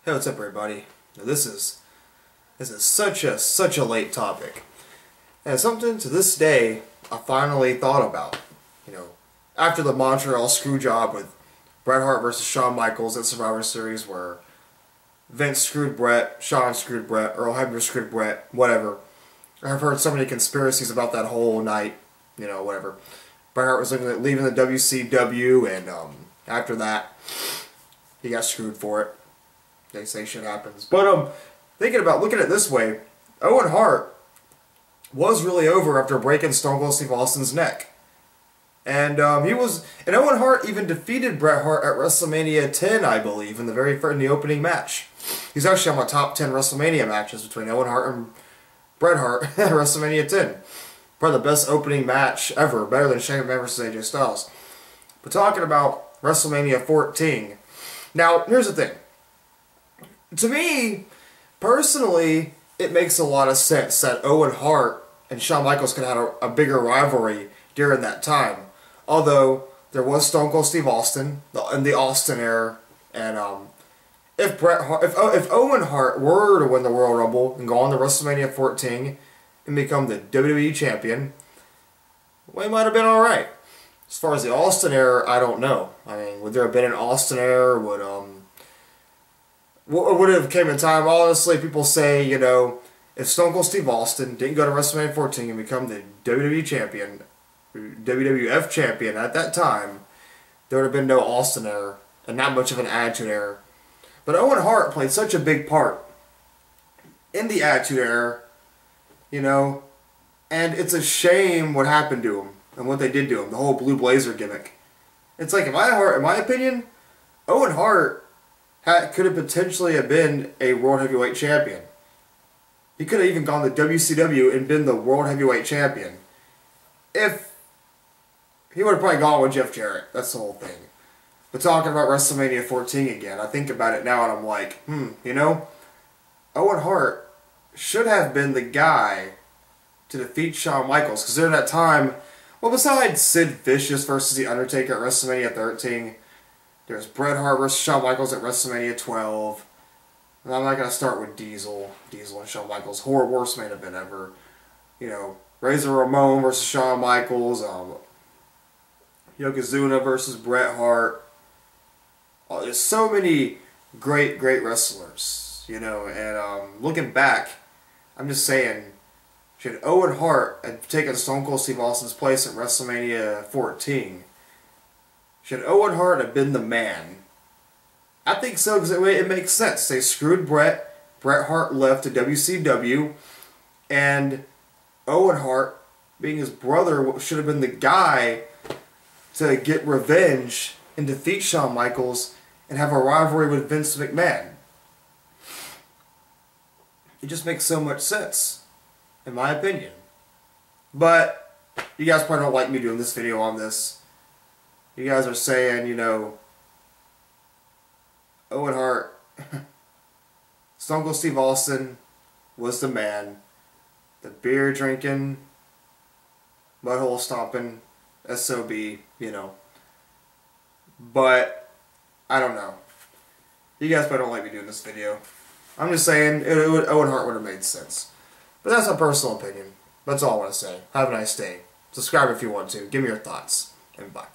Hey, what's up, everybody? Now, this is such a late topic, and something to this day I finally thought about. You know, after the Montreal screw job with Bret Hart versus Shawn Michaels at Survivor Series, where Vince screwed Bret, Shawn screwed Bret, Earl Hebner screwed Bret, whatever. I've heard so many conspiracies about that whole night. You know, whatever. Bret Hart was leaving the WCW, and after that, he got screwed for it. They say shit happens. But looking at it this way, Owen Hart was really over after breaking Stone Cold Steve Austin's neck. And Owen Hart even defeated Bret Hart at WrestleMania 10, I believe, in the opening match. He's actually on my top 10 WrestleMania matches between Owen Hart and Bret Hart at WrestleMania 10. Probably the best opening match ever, better than Shane McMahon versus AJ Styles. But talking about WrestleMania 14, now here's the thing. To me, personally, it makes a lot of sense that Owen Hart and Shawn Michaels could have had a bigger rivalry during that time. Although, there was Stone Cold Steve Austin in the Austin era, and if Owen Hart were to win the Royal Rumble and go on to WrestleMania 14 and become the WWE Champion, well, it might have been alright. As far as the Austin era, I don't know. I mean, would there have been an Austin era? Would it have came in time? Honestly, people say, you know, if Stone Cold Steve Austin didn't go to WrestleMania 14 and become the WWE Champion, WWF Champion at that time, there would have been no Austin era and not much of an Attitude Era. But Owen Hart played such a big part in the Attitude Era, you know, and it's a shame what happened to him and what they did to him, the whole Blue Blazer gimmick. It's like, in my opinion, Owen Hart could have potentially been a World Heavyweight Champion. He could have even gone to WCW and been the World Heavyweight Champion. If he would have probably gone with Jeff Jarrett. That's the whole thing. But talking about WrestleMania 14 again, I think about it now and I'm like, you know, Owen Hart should have been the guy to defeat Shawn Michaels. Because during that time, well, besides Sid Vicious versus The Undertaker at WrestleMania 13, there's Bret Hart versus Shawn Michaels at WrestleMania 12. And I'm not going to start with Diesel and Shawn Michaels. Worst main event ever. You know, Razor Ramon versus Shawn Michaels. Yokozuna versus Bret Hart. There's so many great wrestlers. You know, and looking back, I'm just saying, should Owen Hart have taken Stone Cold Steve Austin's place at WrestleMania 14? Should Owen Hart have been the man? I think so, because it makes sense. They screwed Bret. Bret Hart left to WCW. And Owen Hart, being his brother, should have been the guy to get revenge and defeat Shawn Michaels and have a rivalry with Vince McMahon. It just makes so much sense, in my opinion. But you guys probably don't like me doing this video on this. You guys are saying, you know, Owen Hart, Stone Cold Steve Austin was the man. The beer drinking, butthole stomping, SOB, you know. But, I don't know. You guys probably don't like me doing this video. I'm just saying, Owen Hart would have made sense. But that's my personal opinion. That's all I want to say. Have a nice day. Subscribe if you want to. Give me your thoughts. And bye.